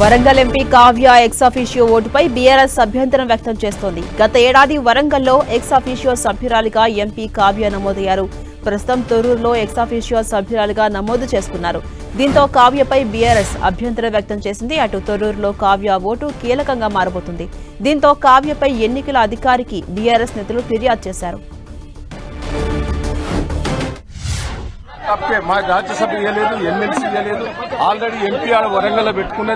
Warangal MP Kavya ex officio ఓటుపై BRS అభ్యంతరం వ్యక్తం చేస్తోంది. గత ఏడాది వరంగల్లో ఎక్స్ అఫీషియో సభ్యురాలిగా ఎంపీ కావ్య నమోదయ్యారు. ప్రస్తుతం తొర్రూరులో ఎక్స్ అఫీషియో సభ్యురాలిగా నమోదు చేసుకున్నారు. దీంతో కావ్యపై బీఆర్ఎస్ అభ్యంతరం వ్యక్తం చేసింది. అటు తొర్రూరులో కావ్య ఓటు కీలకంగా మారబోతుంది. దీంతో కావ్యపై ఎన్నికల అధికారికి బీఆర్ఎస్ నేతలు ఫిర్యాదు చేశారు. తప్పే మా రాజ్యసభ ఇవ్వలేదు, ఎమ్మెల్సీ ఇవ్వలేదు. ఆల్రెడీ ఎంపీ ఆడ వరంగల్ పెట్టుకున్న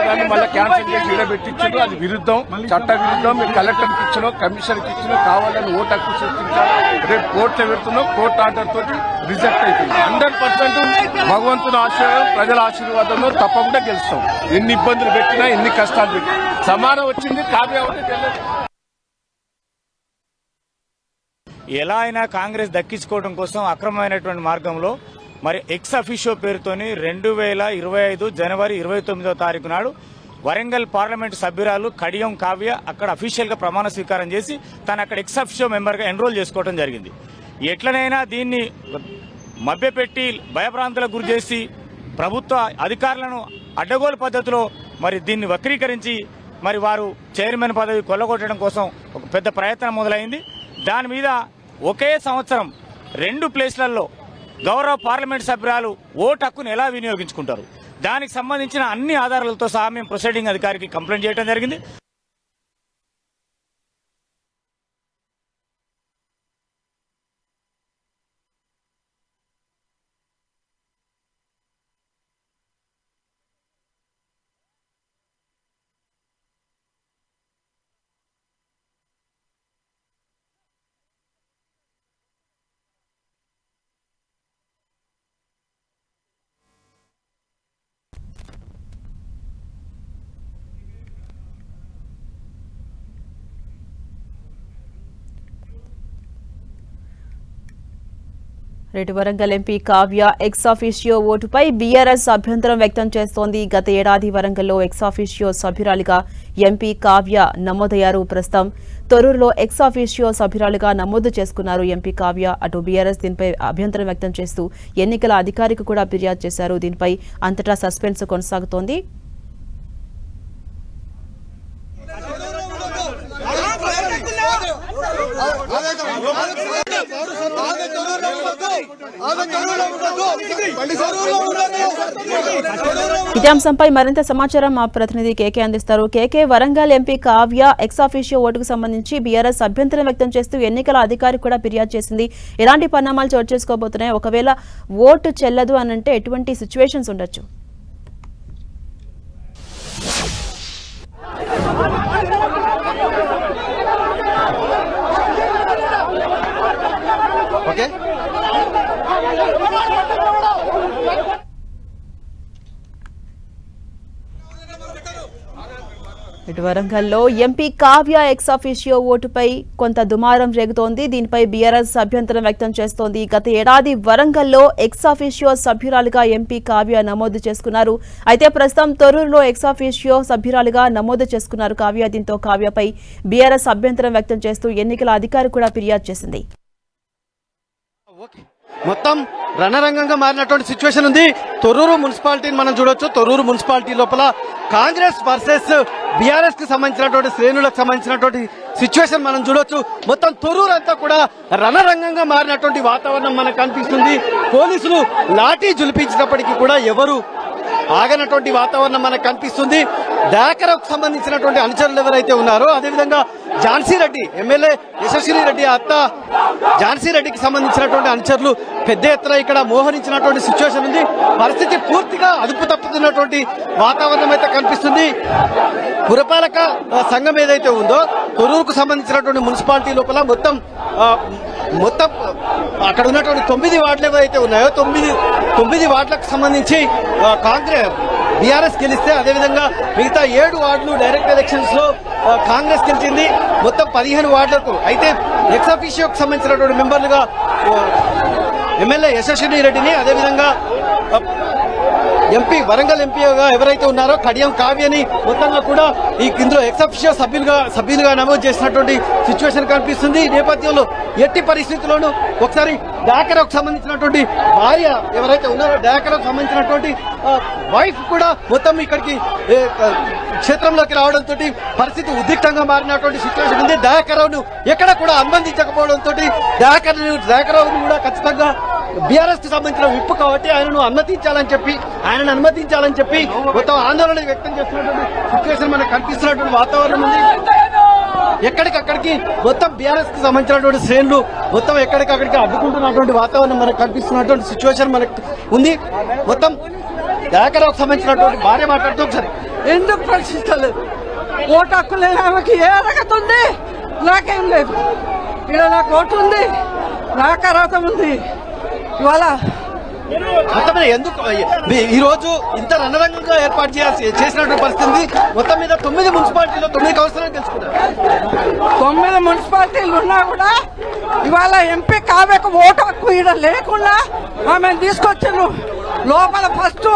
దాన్ని మళ్ళీ క్యాన్సిల్ చేసి ఈడ పెట్టించారు. అది విరుద్ధం, చట్ట విరుద్ధం. మీరు కలెక్టర్కి ఇచ్చినో కమిషనర్కి ఇచ్చినో కావాలని ఓటు హక్కు సృష్టించారు. రేపు కోర్టులో పెడుతున్నాం. కోర్టు ఆర్డర్ తోటి రిజెక్ట్ అవుతుంది. 100% భగవంతుని ఆశీర్వాదం, ప్రజల ఆశీర్వాదంలో తప్పకుండా గెలుస్తాం. ఎన్ని ఇబ్బందులు పెట్టినా, ఎన్ని కష్టాలు పెట్టినా సమానం వచ్చింది. కావ్య ఎలా అయినా కాంగ్రెస్ దక్కించుకోవడం కోసం అక్రమమైనటువంటి మార్గంలో మరి ఎక్స్ అఫీషియో పేరుతోని 2025 జనవరి 29వ తారీఖు నాడు వరంగల్ పార్లమెంటు సభ్యురాలు కడియం కావ్య అక్కడ అఫీషియల్ గా ప్రమాణ స్వీకారం చేసి తను అక్కడ ఎక్స్ అఫీషియో మెంబర్ గా ఎన్రోల్ చేసుకోవడం జరిగింది. ఎట్లనైనా దీన్ని మభ్యపెట్టి భయభ్రాంతులకు గురి చేసి ప్రభుత్వ అధికారులను అడ్డగోలు పద్ధతిలో మరి దీన్ని వక్రీకరించి మరి వారు చైర్మన్ పదవి కొల్లగొట్టడం కోసం ఒక పెద్ద ప్రయత్నం మొదలైంది. దాని మీద ఒకే సంవత్సరం 2 ప్లేస్లలో గౌరవ పార్లమెంట్ సభ్యురాలు ఓటు హక్కును ఎలా వినియోగించుకుంటారు, దానికి సంబంధించిన అన్ని ఆధారాలతో సహా మేము ప్రొసీడింగ్ అధికారికి కంప్లైంట్ చేయడం జరిగింది. రేటు Warangal MP Kavya ex officio ఓటుపై బీఆర్ఎస్ అభ్యంతరం వ్యక్తం చేస్తోంది. గత ఏడాది వరంగల్లో ఎక్స్ అఫీషియో సభ్యురాలిగా ఎంపీ కావ్య నమోదయ్యారు. ప్రస్తుతం తొర్రూరులో ఎక్స్ అఫీషియో సభ్యురాలిగా నమోదు చేసుకున్నారు ఎంపీ కావ్య. అటు బీఆర్ఎస్ దీనిపై అభ్యంతరం వ్యక్తం చేస్తూ ఎన్నికల అధికారికి కూడా ఫిర్యాదు చేశారు. దీనిపై అంతటా సస్పెన్స్ కొనసాగుతోంది. ఇదే అంశంపై మరింత సమాచారం మా ప్రతినిధి కేకే అందిస్తారు. KK, Warangal MP Kavya ex officio ఓటుకు సంబంధించి బీఆర్ఎస్ అభ్యంతరం వ్యక్తం చేస్తూ ఎన్నికల అధికారి కూడా ఫిర్యాదు చేసింది. ఎలాంటి పరిణామాలు చోటు చేసుకోబోతున్నాయి? ఒకవేళ ఓటు చెల్లదు అనంటే ఎటువంటి సిచ్యువేషన్స్ ఉండొచ్చు? ఓకే, ఇటు వరంగల్లో ఎంపీ కావ్య ఎక్స్ అఫీషియో ఓటుపై కొంత దుమారం రేగుతోంది. దీనిపై బీఆర్ఎస్ అభ్యంతరం వ్యక్తం చేస్తోంది. గత ఏడాది వరంగల్లో ఎక్స్ అఫీషియో సభ్యురాలిగా ఎంపీ కావ్య నమోదు చేసుకున్నారు. అయితే ప్రస్తుతం తొర్రూరులో ఎక్స్ అఫీషియో సభ్యురాలిగా నమోదు చేసుకున్నారు కావ్య. దీంతో కావ్యపై బీఆర్ఎస్ అభ్యంతరం వ్యక్తం చేస్తూ ఎన్నికల అధికారి కూడా ఫిర్యాదు చేసింది. మొత్తం రణరంగంగా మారినటువంటి సిచ్యువేషన్ ఉంది. తొర్రూరు మున్సిపాలిటీని మనం చూడొచ్చు. తొర్రూరు మున్సిపాలిటీ లోపల కాంగ్రెస్ వర్సెస్ బీఆర్ఎస్ కి సంబంధించినటువంటి శ్రేణులకు సంబంధించినటువంటి సిచ్యువేషన్ మనం చూడొచ్చు. మొత్తం తొర్రూరు అంతా కూడా రణరంగంగా మారినటువంటి వాతావరణం మనకు కనిపిస్తుంది. పోలీసులు లాఠీ జులిపించినప్పటికీ కూడా ఎవరు ఆగనటువంటి వాతావరణం మనకు కనిపిస్తుంది. దాకరకు సంబంధించినటువంటి అనుచరులు ఎవరైతే ఉన్నారో, అదేవిధంగా ఝాన్సీ రెడ్డి ఎమ్మెల్యే యశస్విని రెడ్డి అత్త ఝాన్సీ రెడ్డికి సంబంధించినటువంటి అనుచరులు పెద్ద ఎత్తున ఇక్కడ మోహరించినటువంటి సిచ్యువేషన్ ఉంది. పరిస్థితి పూర్తిగా అదుపు తప్పుతున్నటువంటి వాతావరణం అయితే కనిపిస్తుంది. పురపాలక సంఘం ఏదైతే ఉందో తొర్రూరుకు సంబంధించినటువంటి మున్సిపాలిటీ లోపల మొత్తం అక్కడ ఉన్నటువంటి 9 వార్డులు ఏవైతే ఉన్నాయో 9 వార్డులకు సంబంధించి కాంగ్రెస్ బీఆర్ఎస్ గెలిస్తే, అదేవిధంగా మిగతా 7 వార్డులు డైరెక్ట్ ఎలక్షన్స్ లో కాంగ్రెస్ గెలిచింది. మొత్తం 15 వార్డులకు. అయితే ఎక్స్ అఫీషియోకి సంబంధించినటువంటి మెంబర్లుగా ఎమ్మెల్యే యశస్విని రెడ్డిని, అదేవిధంగా ఎంపీ వరంగల్ ఎంపీగా ఎవరైతే ఉన్నారో కడియం కావ్యని మొత్తంగా కూడా ఈ ఇందులో ఎక్సఫిషియల్ సభ్యులుగా నమోదు చేసినటువంటి సిచ్యువేషన్ కనిపిస్తుంది. ఈ నేపథ్యంలో ఎట్టి పరిస్థితుల్లోనూ ఒకసారి డాకరాకు సంబంధించినటువంటి భార్య ఎవరైతే ఉన్నారో డాకరాకు సంబంధించినటువంటి వైఫ్ కూడా మొత్తం ఇక్కడికి క్షేత్రంలోకి రావడంతో పరిస్థితి ఉద్రిక్తంగా మారినటువంటి సిచ్యువేషన్ ఉంది. దయాకరావును ఎక్కడ కూడా అనుమతించకపోవడంతో దయాకరావును కూడా ఖచ్చితంగా బీఆర్ఎస్ కి సంబంధించిన విప్పు కాబట్టి ఆయనను అనుమతించాలని చెప్పి మొత్తం ఆందోళన వ్యక్తం చేస్తున్నటువంటి సిచ్యువేషన్ మనకు కనిపిస్తున్నటువంటి వాతావరణం ఉంది. ఎక్కడికక్కడికి మొత్తం బీఆర్ఎస్ కి సంబంధించినటువంటి శ్రేణులు మొత్తం ఎక్కడికక్కడికి అడ్డుకుంటున్నటువంటి వాతావరణం మనకు కనిపిస్తున్నటువంటి సిచ్యువేషన్ మనకు ఉంది. మొత్తం దయాకరావుకు సంబంధించినటువంటి భార్య మాట్లాడుతూ ఒకసారి ఎందుకు ప్రశ్నిస్తలేదు? ఓటు హక్కు లేని ఆమెకి ఏ అర్హత ఉంది? నాకేం లేదు. ఇక్కడ నాకు ఓటు ఉంది, నాకు అర్హత ఉంది. ఇవాళ మొత్తం మీద ఎందుకు ఈ రోజు ఇంత రణరంగంగా ఏర్పాటు చేసినటువంటి పరిస్థితి మొత్తం మీద 9 మున్సిపాలిటీలో 9 కౌన్సిలర్లు గెలుచుకున్నారు. 9 మున్సిపాలిటీలు ఉన్నా కూడా ఇవాళ ఎంపీ కావ్యకు ఓటు హక్కు ఇక్కడ లేకుండా ఆమెను తీసుకొచ్చాను లోపల. ఫస్ట్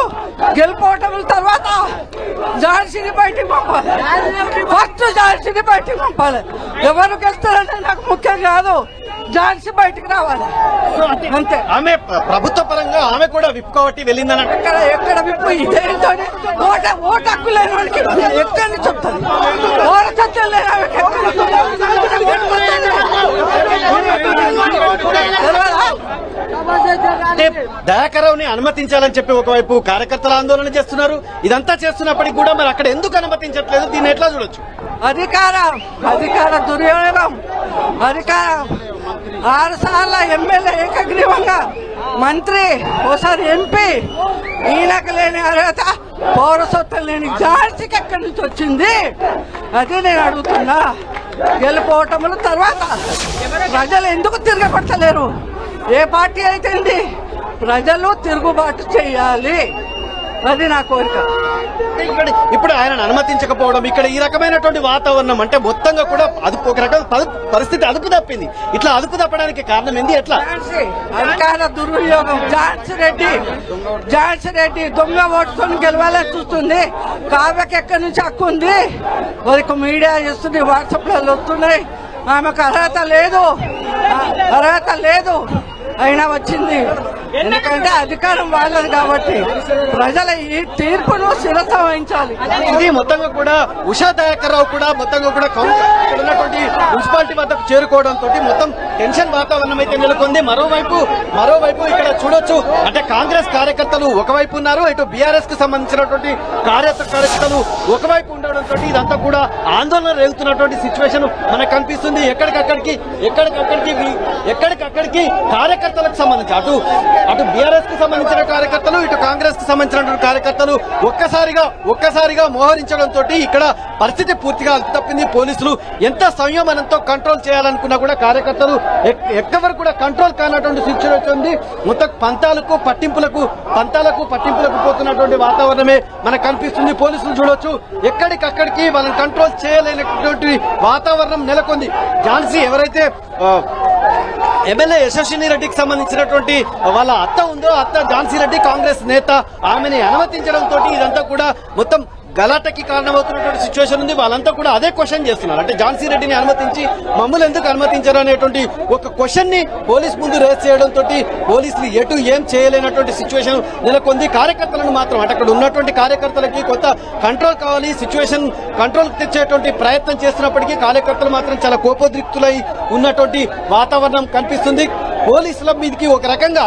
గెలుపోవటం తర్వాత ఝాన్సీని బయటికి పంపాలి. ఫస్ట్ ఝాన్సీని బయటికి పంపాలి. ఎవరు గెలుస్తారంటే నాకు ముఖ్యం కాదు, ఝాన్సీ బయటికి రావాలి అంతే. ఆమె ప్రభుత్వ పరంగా ఆమె కూడా విప్ కాబట్టి వెళ్ళిందని ఎక్కడ విప్పు ఇదేంటో ఓటు హక్కు లేని వాడికి ఎక్కడి నుంచి చెప్తాను. ఓటు సత్యం లేని దయాకరావుని అనుమతించాలని చెప్పి ఒకవైపు కార్యకర్తలు ఆందోళన చేస్తున్నారు. ఇదంతా చేస్తున్నప్పటికీ కూడా మరి అక్కడ ఎందుకు అనుమతించట్లేదు? దీన్ని ఎట్లా చూడొచ్చు? అధికార దుర్వినియోగం. అధికారం 6 సార్లు ఎమ్మెల్యే ఏకగ్రీవంగా మంత్రి, ఓసారి ఎంపీ. ఈయనకు లేని అర్హత పౌరసత్వం లేని ఝాన్సీకి ఎక్కడి నుంచి వచ్చింది? అది నేను అడుగుతున్నా. గెలుపోవటముల తర్వాత ప్రజలు ఎందుకు తిరగబడతలేరు? ఏ పార్టీ అయితే ప్రజలు తిరుగుబాటు చేయాలి, అది నా కోరిక. ఇప్పుడు ఆయన అనుమతించకపోవడం, ఇక్కడ ఈ రకమైనటువంటి వాతావరణం అంటే మొత్తంగా కూడా ఒక రకం పరిస్థితి అదుపు తప్పింది. ఇట్లా అదుపు తప్పడానికి కారణం ఏంది? ఎట్లా? అధికార దుర్వినియోగం. ఝాన్సీ రెడ్డి దొంగ ఓటుతో గెలవాలని చూస్తుంది. కావ్యకి ఎక్కడి నుంచి హక్కు ఉంది? వారికి మీడియా చేస్తుంది, వాట్సాప్ లో వస్తున్నాయి. ఆమెకు అర్హత లేదు, అయినా వచ్చింది. ఎందుకంటే అధికారం వాళ్ళది కాబట్టి ప్రజల ఈ తీర్పును శిరస వహించాలి. ఇది మొత్తంగా కూడా ఉషా దయాకర్రావు కూడా మొత్తంగా కూడా ఇక్కడ ఉన్నటువంటి మున్సిపాలిటీ వద్దకు చేరుకోవడంతో మొత్తం టెన్షన్ వాతావరణం అయితే నెలకొంది. మరోవైపు ఇక్కడ చూడొచ్చు అంటే కాంగ్రెస్ కార్యకర్తలు ఒకవైపు ఉన్నారు, ఇటు బీఆర్ఎస్ కు సంబంధించినటువంటి కార్యకర్తలు ఒకవైపు ఉండడంతో ఇదంతా కూడా ఆందోళన రేగుతున్నటువంటి సిచ్యువేషన్ మనకు కనిపిస్తుంది. ఎక్కడికక్కడికి కార్యకర్తలకు సంబంధించి అటు బీఆర్ఎస్ కు సంబంధించిన కార్యకర్తలు, ఇటు కాంగ్రెస్ కు సంబంధించిన కార్యకర్తలు ఒక్కసారిగా మోహరించడంతో ఇక్కడ పరిస్థితి పూర్తిగా తప్పింది. పోలీసులు ఎంత సంయమనంతో కంట్రోల్ చేయాలనుకున్నా కూడా కార్యకర్తలు ఎక్కవరు కూడా కంట్రోల్ కానటువంటి సిచ్యువేషన్ ఉంది. మొత్తం పంతాలకు పట్టింపులకు పోతున్నటువంటి వాతావరణమే మనకు కనిపిస్తుంది. పోలీసులు చూడొచ్చు ఎక్కడికక్కడికి వాళ్ళని కంట్రోల్ చేయలేనటువంటి వాతావరణం నెలకొంది. ఝాన్సీ ఎవరైతే ఎమ్మెల్యే యశస్విని రెడ్డికి సంబంధించినటువంటి వాళ్ళ అత్త ఉందో, అత్త ఝాన్సీ రెడ్డి కాంగ్రెస్ నేత, ఆమెని అనుమతించడంతో ఇదంతా కూడా మొత్తం గలాటకి కారణమవుతున్నటువంటి సిచ్యువేషన్ ఉంది. వాళ్ళంతా కూడా అదే క్వశ్చన్ చేస్తున్నారు. అంటే ఝాన్సీ రెడ్డిని అనుమతించి మమ్మల్ని ఎందుకు అనుమతించారు అనేటువంటి ఒక క్వశ్చన్ ని పోలీస్ ముందు రేస్ చేయడంతో పోలీసులు ఏం చేయలేనటువంటి సిచ్యువేషన్ నెలకొంది. కార్యకర్తలను మాత్రం అంటే అక్కడ ఉన్నటువంటి కార్యకర్తలకి కొంత కంట్రోల్ కావాలి, సిచ్యువేషన్ కంట్రోల్ తెచ్చేటువంటి ప్రయత్నం చేస్తున్నప్పటికీ కార్యకర్తలు మాత్రం చాలా కోపోద్రిక్తులై ఉన్నటువంటి వాతావరణం కనిపిస్తుంది. పోలీసుల మీదకి ఒక రకంగా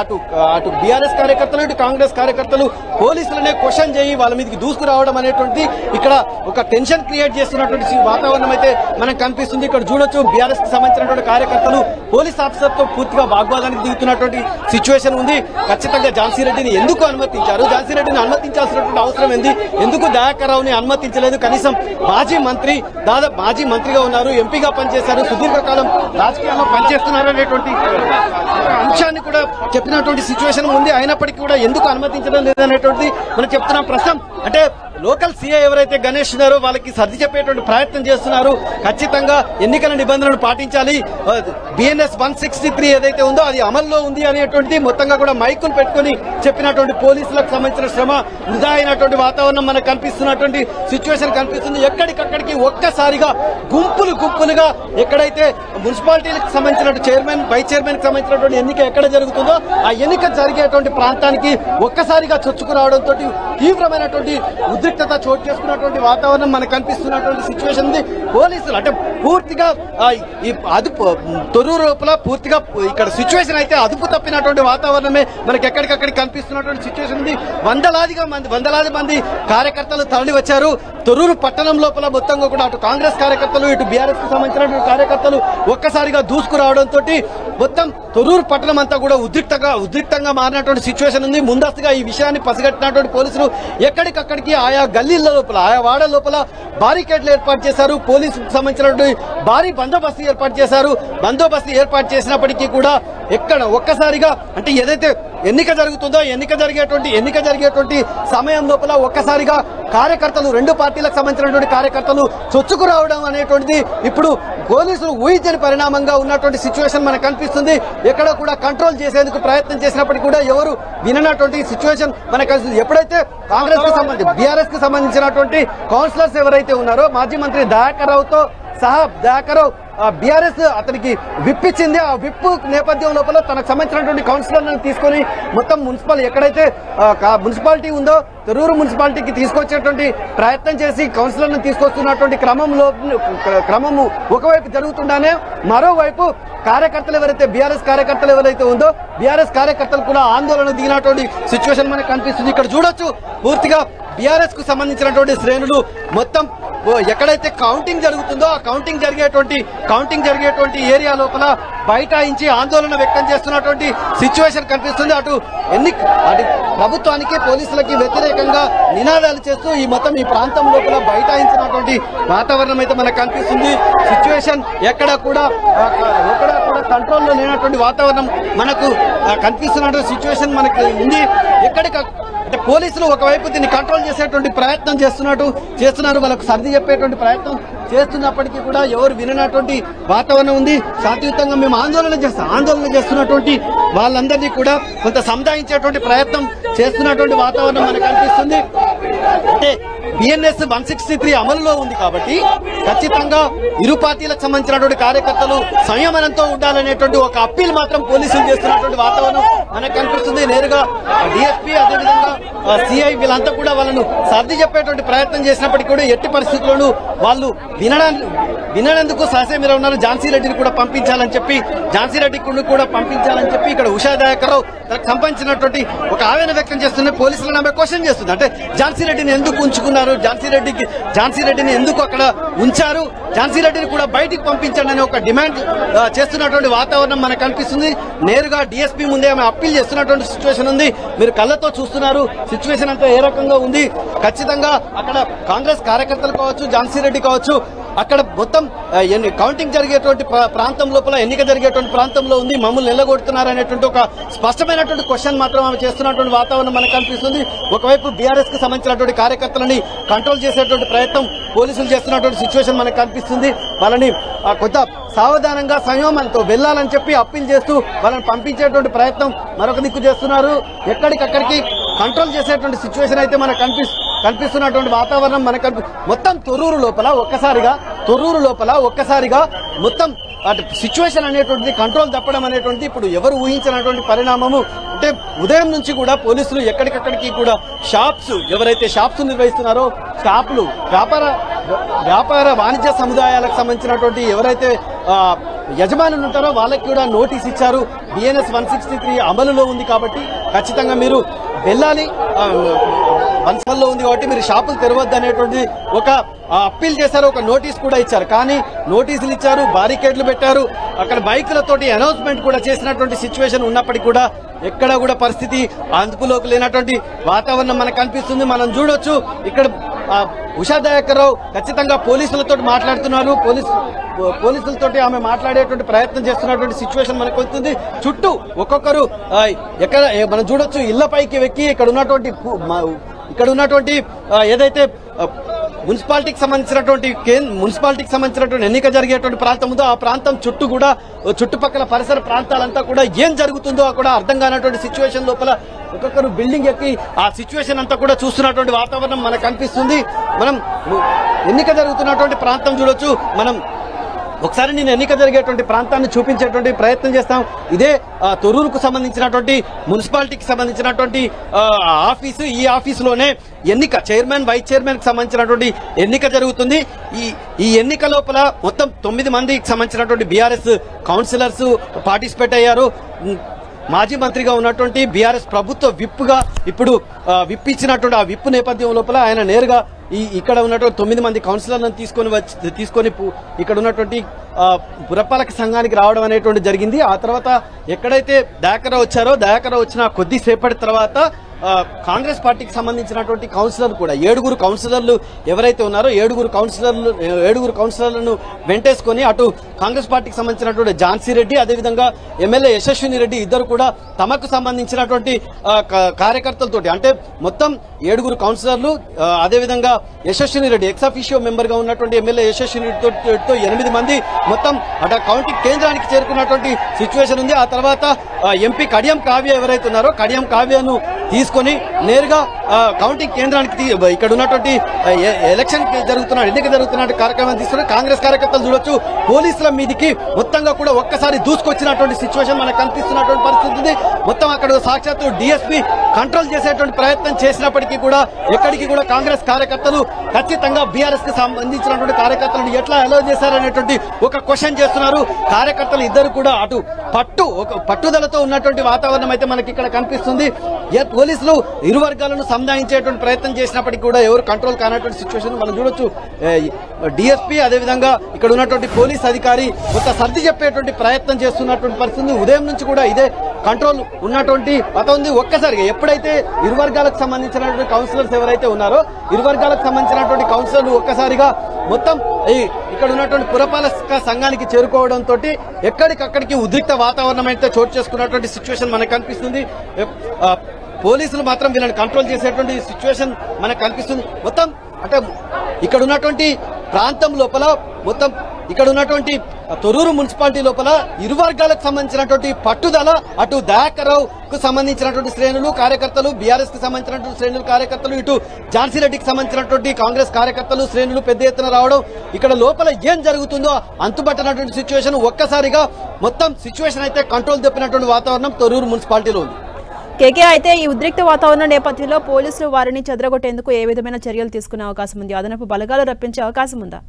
అటు బీఆర్ఎస్ కార్యకర్తలు, ఇటు కాంగ్రెస్ కార్యకర్తలు పోలీసులనే క్వశ్చన్ చేయి వాళ్ళ మీదకి దూసుకురావడం అనేటువంటి ఇక్కడ ఒక టెన్షన్ క్రియేట్ చేస్తున్నటువంటి వాతావరణం అయితే మనకు కనిపిస్తుంది. ఇక్కడ చూడొచ్చు బీఆర్ఎస్ కి సంబంధించినటువంటి కార్యకర్తలు పోలీస్ ఆఫీసర్ తో పూర్తిగా వాగ్వాదానికి దిగుతున్నటువంటి సిచ్యువేషన్ ఉంది. ఖచ్చితంగా ఝాన్సీ రెడ్డిని ఎందుకు అనుమతించారు? ఝాన్సీ రెడ్డిని అనుమతించాల్సినటువంటి అవసరం ఏంది? ఎందుకు దయాకర్రావుని అనుమతించలేదు? కనీసం మాజీ మంత్రిగా ఉన్నారు, ఎంపీగా పనిచేశారు, సుదీర్ఘకాలం రాజకీయాల్లో పనిచేస్తున్నారు అనేటువంటి అంశాన్ని కూడా చెప్పినటువంటి సిచ్యువేషన్ ఉంది. అయినప్పటికీ కూడా ఎందుకు అనుమతించడం లేదనేటువంటిది మనం చెప్తున్నాం. ప్రస్తుతం అంటే లోకల్ సీఐ ఎవరైతే గణేష్ ఉన్నారో వాళ్ళకి సర్ది చెప్పేటువంటి ప్రయత్నం చేస్తున్నారు. ఖచ్చితంగా ఎన్నికల నిబంధనలు పాటించాలి, బిఎన్ఎస్ 163 ఏదైతే ఉందో అది అమల్లో ఉంది అనేటువంటిది మొత్తంగా కూడా మైకులు పెట్టుకుని చెప్పినటువంటి పోలీసులకు సంబంధించిన శ్రమ వృధా అయినటువంటి వాతావరణం మనకు కనిపిస్తున్నటువంటి సిచ్యువేషన్ కనిపిస్తుంది. ఎక్కడికక్కడికి ఒక్కసారిగా గుంపులుగా ఎక్కడైతే మున్సిపాలిటీలకు సంబంధించినటువంటి చైర్మన్ వైస్ చైర్మన్ కి సంబంధించినటువంటి ఎన్నిక ఎక్కడ జరుగుతుందో ఆ ఎన్నిక జరిగేటువంటి ప్రాంతానికి ఒక్కసారిగా చొచ్చుకురావడంతో తీవ్రమైనటువంటి ఉద్రిక్తత చోటు చేసుకున్నటువంటి వాతావరణం మనకు కనిపిస్తున్నటువంటి సిచ్యువేషన్ ఉంది. పోలీసులు అంటే పూర్తిగా ఈ అదుపు తొర్రూరు లోపల పూర్తిగా ఇక్కడ సిచ్యువేషన్ అయితే అదుపు తప్పినటువంటి వాతావరణమే మనకి ఎక్కడికక్కడికి కనిపిస్తున్నటువంటి సిచ్యువేషన్ ఉంది. వందలాది మంది కార్యకర్తలు తరలి వచ్చారు. తొర్రూరు పట్టణం లోపల మొత్తంగా కూడా అటు కాంగ్రెస్ కార్యకర్తలు ఇటు బీఆర్ఎస్ కు సంబంధించినటువంటి కార్యకర్తలు ఒక్కసారిగా దూసుకురావడంతో మొత్తం తొర్రూరు పట్టణం అంతా కూడా ఉద్రిక్తంగా మారినటువంటి సిచ్యువేషన్ ఉంది. ముందస్తుగా ఈ విషయాన్ని పసిగట్టినటువంటి పోలీసులు ఎక్కడికక్కడికి ఆయా గల్లీల లోపల ఆయా వార్డుల లోపల బారికేడ్లు ఏర్పాటు చేశారు. పోలీసుకు సంబంధించినటువంటి భారీ బందోబస్తు ఏర్పాటు చేశారు. బందోబస్తు ఏర్పాటు చేసినప్పటికీ కూడా ఎక్కడ ఒక్కసారిగా అంటే ఏదైతే ఎన్నిక జరుగుతుందో ఎన్నిక జరిగేటువంటి సమయం లోపల ఒక్కసారిగా కార్యకర్తలు రెండు పార్టీలకు సంబంధించినటువంటి కార్యకర్తలు చొచ్చుకు రావడం అనేటువంటిది ఇప్పుడు పోలీసులు ఊహించని పరిణామంగా ఉన్నటువంటి సిచ్యువేషన్ మనకు కనిపిస్తుంది. ఎక్కడ కూడా కంట్రోల్ చేసేందుకు ప్రయత్నం చేసినప్పటికీ కూడా ఎవరు విననటువంటి సిచ్యువేషన్ మనకు కనిపిస్తుంది. ఎప్పుడైతే కాంగ్రెస్ కు సంబంధించి బీఆర్ఎస్ కు సంబంధించినటువంటి కౌన్సిలర్స్ ఎవరైతే ఉన్నారో మాజీ మంత్రి దయాకర్ రావుతో సహా దయాకర్ రావు బీఆర్ఎస్ అతనికి విప్ ఇచ్చింది. ఆ విప్ నేపథ్యం లోపల తనకు సంబంధించినటువంటి కౌన్సిలర్లను తీసుకొని మొత్తం ఎక్కడైతే మున్సిపాలిటీ ఉందో తొర్రూరు మున్సిపాలిటీకి తీసుకొచ్చేటువంటి ప్రయత్నం చేసి కౌన్సిలర్లను తీసుకొస్తున్నటువంటి క్రమము ఒకవైపు జరుగుతుండగానే మరోవైపు కార్యకర్తలు ఎవరైతే బీఆర్ఎస్ కార్యకర్తలు ఎవరైతే ఉందో బీఆర్ఎస్ కార్యకర్తలు కూడా ఆందోళన దిగినటువంటి సిచ్యువేషన్ మనకు కనిపిస్తుంది. ఇక్కడ చూడొచ్చు పూర్తిగా బీఆర్ఎస్ కు సంబంధించినటువంటి శ్రేణులు మొత్తం ఎక్కడైతే కౌంటింగ్ జరుగుతుందో ఆ కౌంటింగ్ జరిగేటువంటి ఏరియా లోపల బైఠాయించి ఆందోళన వ్యక్తం చేస్తున్నటువంటి సిచ్యువేషన్ కనిపిస్తుంది. అటు ప్రభుత్వానికి పోలీసులకి వ్యతిరేకంగా నినాదాలు చేస్తూ ఈ ప్రాంతం లోపల బైఠాయించినటువంటి వాతావరణం అయితే మనకు కనిపిస్తుంది. సిచ్యువేషన్ ఎక్కడ కూడా కంట్రోల్లో లేనటువంటి వాతావరణం మనకు కనిపిస్తున్నటువంటి సిచ్యువేషన్ మనకు ఉంది. అంటే పోలీసులు ఒకవైపు దీన్ని కంట్రోల్ చేసేటువంటి ప్రయత్నం చేస్తున్నారు, వాళ్ళకు సర్ది చెప్పేటువంటి ప్రయత్నం చేస్తున్నప్పటికీ కూడా ఎవరు విననటువంటి వాతావరణం ఉంది. శాంతియుతంగా మేము ఆందోళన చేస్తున్నటువంటి వాళ్ళందరినీ కూడా కొంత సముదాయించేటువంటి ప్రయత్నం చేస్తున్నటువంటి వాతావరణం మనకు కనిపిస్తుంది. అంటే బిఎన్ఎస్ 163 అమలులో ఉంది కాబట్టి ఖచ్చితంగా ఇరు పార్టీలకు సంబంధించినటువంటి కార్యకర్తలు సంయమనంతో ఉండాలనేటువంటి ఒక అప్పీల్ మాత్రం పోలీసులు చేస్తున్నటువంటి వాతావరణం మనకు కనిపిస్తుంది. నేరుగా డిఎస్పీ అదేవిధంగా సిఐ వీళ్ళంతా కూడా వాళ్ళను సర్ది చెప్పేటువంటి ప్రయత్నం చేసినప్పటికీ కూడా ఎట్టి పరిస్థితుల్లోనూ వాళ్ళు వినడందుకు సహసేమిరా ఉన్నారు. ఝాన్సీ రెడ్డిని కూడా పంపించాలని చెప్పి ఇక్కడ ఉషా దయాకర్ రావు తనకు సంబంధించినటువంటి ఒక ఆవేదన వ్యక్తం చేస్తుంది. పోలీసులను ఆమె క్వశ్చన్ చేస్తుంది. అంటే ఝాన్సీ రెడ్డిని ఎందుకు ఉంచుకున్నారు, ఝాన్సీ రెడ్డిని ఎందుకు అక్కడ ఉంచారు, ఝాన్సీ రెడ్డిని కూడా బయటికి పంపించండి అని ఒక డిమాండ్ చేస్తున్నటువంటి వాతావరణం మనకు కనిపిస్తుంది. నేరుగా డిఎస్పీ ముందే ఆమె అప్పీల్ చేస్తున్నటువంటి సిచ్యువేషన్ ఉంది. మీరు కళ్ళతో చూస్తున్నారు సిచ్యువేషన్ అంతా ఏ రకంగా ఉంది. ఖచ్చితంగా అక్కడ కాంగ్రెస్ కార్యకర్తలు కావచ్చు, ఝాన్సీ రెడ్డి కావచ్చు, అక్కడ మొత్తం కౌంటింగ్ జరిగేటువంటి ప్రాంతం లోపల ఎన్నిక జరిగేటువంటి ప్రాంతంలో ఉంది. మమ్మల్ని నిలగొడుతున్నారు అనేటువంటి ఒక స్పష్టమైనటువంటి క్వశ్చన్ మాత్రం ఆమె చేస్తున్నటువంటి వాతావరణం మనకు కనిపిస్తుంది. ఒకవైపు బీఆర్ఎస్ కు సంబంధించినటువంటి కార్యకర్తలని కంట్రోల్ చేసేటువంటి ప్రయత్నం పోలీసులు చేస్తున్నటువంటి సిచ్యువేషన్ మనకు కనిపిస్తుంది. వాళ్ళని కొంత సావధానంగా సంయమనంతో వెళ్లాలని చెప్పి అప్పీల్ చేస్తూ వాళ్ళని పంపించేటువంటి ప్రయత్నం మరొక దిక్కు చేస్తున్నారు. ఎక్కడికక్కడికి కంట్రోల్ చేసేటువంటి సిచ్యువేషన్ అయితే మనకు కనిపిస్తున్నటువంటి వాతావరణం మనకు మొత్తం తొర్రూరు లోపల ఒక్కసారిగా మొత్తం సిచ్యువేషన్ అనేటువంటిది కంట్రోల్ తప్పడం అనేటువంటిది ఇప్పుడు ఎవరు ఊహించినటువంటి పరిణామము. అంటే ఉదయం నుంచి కూడా పోలీసులు ఎక్కడికక్కడికి కూడా ఎవరైతే షాప్స్ నిర్వహిస్తున్నారో షాపులు వ్యాపార వాణిజ్య సముదాయాలకు సంబంధించినటువంటి ఎవరైతే యజమానులు ఉంటారో వాళ్ళకి కూడా నోటీస్ ఇచ్చారు. బిఎన్ఎస్ 163 అమలులో ఉంది కాబట్టి ఖచ్చితంగా మీరు వెళ్ళాలి, వన్సల్లో ఉంది కాబట్టి మీరు షాపులు తెరవద్దు అనేటువంటి ఒక అప్పీల్ చేశారు. ఒక నోటీస్ కూడా ఇచ్చారు. కానీ నోటీసులు ఇచ్చారు, బారికేడ్లు పెట్టారు, అక్కడ బైకులతోటి అనౌన్స్మెంట్ కూడా చేసినటువంటి సిచ్యువేషన్ ఉన్నప్పటికీ కూడా ఎక్కడ కూడా పరిస్థితి అదుపులోకి లేనటువంటి వాతావరణం మనకు కనిపిస్తుంది. మనం చూడొచ్చు ఇక్కడ ఉషా దయాకర్ రావు ఖచ్చితంగా పోలీసులతో మాట్లాడుతున్నారు. పోలీసులతోటి ఆమె మాట్లాడేటువంటి ప్రయత్నం చేస్తున్నటువంటి సిచ్యువేషన్ మనకు వస్తుంది. చుట్టూ ఒక్కొక్కరు ఎక్కడ మనం చూడొచ్చు ఇళ్లపైకి వెక్కి ఇక్కడ ఉన్నటువంటి ఇక్కడ ఉన్నటువంటి ఏదైతే మున్సిపాలిటీకి సంబంధించినటువంటి ఎన్నిక జరిగేటువంటి ప్రాంతం ఉందో ఆ ప్రాంతం చుట్టూ కూడా చుట్టుపక్కల పరిసర ప్రాంతాలంతా కూడా ఏం జరుగుతుందో కూడా అర్థం కానటువంటి సిచ్యువేషన్ లోపల ఒక్కొక్కరు బిల్డింగ్ ఎక్కి ఆ సిచ్యువేషన్ అంతా కూడా చూస్తున్నటువంటి వాతావరణం మనకు కనిపిస్తుంది. మనం ఎన్నిక జరుగుతున్నటువంటి ప్రాంతం చూడొచ్చు. మనం ఒకసారి నేను ఎన్నిక జరిగేటువంటి ప్రాంతాన్ని చూపించేటువంటి ప్రయత్నం చేస్తాం. ఇదే తొర్రూరుకు సంబంధించినటువంటి మున్సిపాలిటీకి సంబంధించినటువంటి ఆఫీసు. ఈ ఆఫీసులోనే ఎన్నిక చైర్మన్ వైస్ చైర్మన్ కి సంబంధించినటువంటి ఎన్నిక జరుగుతుంది. ఈ ఎన్నిక లోపల మొత్తం 9 మందికి సంబంధించినటువంటి బీఆర్ఎస్ కౌన్సిలర్స్ పార్టిసిపేట్ అయ్యారు. మాజీ మంత్రిగా ఉన్నటువంటి బీఆర్ఎస్ ప్రభుత్వ విప్గా ఇప్పుడు విప్ ఇచ్చినటువంటి ఆ విప్ నేపథ్యం లోపల ఆయన నేరుగా ఇక్కడ ఉన్నటువంటి 9 మంది కౌన్సిలర్లను తీసుకొని ఇక్కడ ఉన్నటువంటి పురపాలక సంఘానికి రావడం అనేటువంటి జరిగింది. ఆ తర్వాత ఎక్కడైతే దయాకర్రావు వచ్చారో దయాకర్రావు వచ్చిన కొద్దిసేపటి తర్వాత కాంగ్రెస్ పార్టీకి సంబంధించినటువంటి కౌన్సిలర్ కూడా 7 కౌన్సిలర్లు ఎవరైతే ఉన్నారో 7 కౌన్సిలర్లను వెంటేసుకొని అటు కాంగ్రెస్ పార్టీకి సంబంధించినటువంటి ఝాన్సీ రెడ్డి అదేవిధంగా ఎమ్మెల్యే యశస్విని రెడ్డి ఇద్దరు కూడా తమకు సంబంధించినటువంటి కార్యకర్తలతోటి అంటే మొత్తం 7 కౌన్సిలర్లు అదేవిధంగా యశస్విని రెడ్డి ఎక్స్ అఫీషియో మెంబర్ గా ఉన్నటువంటి ఎమ్మెల్యే యశస్విని రెడ్డితో 8 మంది మొత్తం అటు కౌంటింగ్ కేంద్రానికి చేరుకున్నటువంటి సిచ్యువేషన్ ఉంది. ఆ తర్వాత ఎంపీ కడియం కావ్య ఎవరైతే ఉన్నారో కడియం కావ్యను తీసుకొని నేరుగా కౌంటింగ్ కేంద్రానికి ఇక్కడ ఉన్నటువంటి ఎన్నిక జరుగుతున్న కార్యక్రమం తీసుకుని కాంగ్రెస్ కార్యకర్తలు చూడొచ్చు పోలీసుల మీదికి మొత్తంగా కూడా ఒక్కసారి దూసుకొచ్చినటువంటి సిచ్యువేషన్ మనకు కనిపిస్తున్నటువంటి పరిస్థితి ఉంది. మొత్తం అక్కడ సాక్షాత్తు డిఎస్పీ కంట్రోల్ చేసేటువంటి ప్రయత్నం చేసినప్పటికీ కూడా ఎక్కడికి కూడా కాంగ్రెస్ కార్యకర్తలు ఖచ్చితంగా బీఆర్ఎస్ కి సంబంధించినటువంటి కార్యకర్తలను ఎట్లా అలో చేశారనేటువంటి ఒక క్వశ్చన్ చేస్తున్నారు. కార్యకర్తలు ఇద్దరు కూడా అటు పట్టుదలతో ఉన్నటువంటి వాతావరణం అయితే మనకి ఇక్కడ కనిపిస్తుంది. పోలీసులు ఇరు వర్గాలను సంధానించేటువంటి ప్రయత్నం చేసినప్పటికీ కూడా ఎవరు కంట్రోల్ కానటువంటి సిచ్యువేషన్ మనం చూడొచ్చు. డిఎస్పీ అదేవిధంగా ఇక్కడ ఉన్నటువంటి పోలీస్ అధికారి కొంత సర్ది చెప్పేటువంటి ప్రయత్నం చేస్తున్నటువంటి పరిస్థితి. ఉదయం నుంచి కూడా ఇదే కంట్రోల్ ఉన్నటువంటి ఉంది. ఒక్కసారిగా ఎప్పుడైతే ఇరు వర్గాలకు సంబంధించినటువంటి కౌన్సిలర్స్ ఎవరైతే ఉన్నారో ఇరు వర్గాలకు సంబంధించినటువంటి కౌన్సిలర్లు ఒక్కసారిగా మొత్తం ఇక్కడ ఉన్నటువంటి పురపాలక సంఘానికి చేరుకోవడంతో ఎక్కడికక్కడికి ఉద్రిక్త వాతావరణం అయితే చోటు చేసుకున్నటువంటి సిచ్యువేషన్ మనకు కనిపిస్తుంది. పోలీసులు మాత్రం వీళ్ళని కంట్రోల్ చేసేటువంటి సిచ్యువేషన్ మనకు కనిపిస్తుంది. మొత్తం అంటే ఇక్కడ ఉన్నటువంటి ప్రాంతం లోపల మొత్తం ఇక్కడ ఉన్నటువంటి తొర్రూరు మున్సిపాలిటీ లోపల ఇరు వర్గాలకు సంబంధించినటువంటి పట్టుదల అటు దయాకర్రావుకు సంబంధించినటువంటి శ్రేణులు కార్యకర్తలు బీఆర్ఎస్ కి సంబంధించినటువంటి శ్రేణులు కార్యకర్తలు ఇటు ఝాన్సీ రెడ్డికి సంబంధించినటువంటి కాంగ్రెస్ కార్యకర్తలు శ్రేణులు పెద్ద ఎత్తున రావడం ఇక్కడ లోపల ఏం జరుగుతుందో అంతుబట్టనటువంటి సిచ్యువేషన్ ఒక్కసారిగా మొత్తం సిచ్యువేషన్ అయితే కంట్రోల్ తప్పినటువంటి వాతావరణం తొర్రూరు మున్సిపాలిటీలో ఉంది. కేకే అయితే ఈ ఉద్రిక్త వాతావరణం నేపథ్యంలో పోలీసులు వారిని చెదరగొట్టేందుకు ఏ విధమైన చర్యలు తీసుకునే అవకాశం ఉంది? అదనపు బలగాలు రప్పించే అవకాశం ఉందా?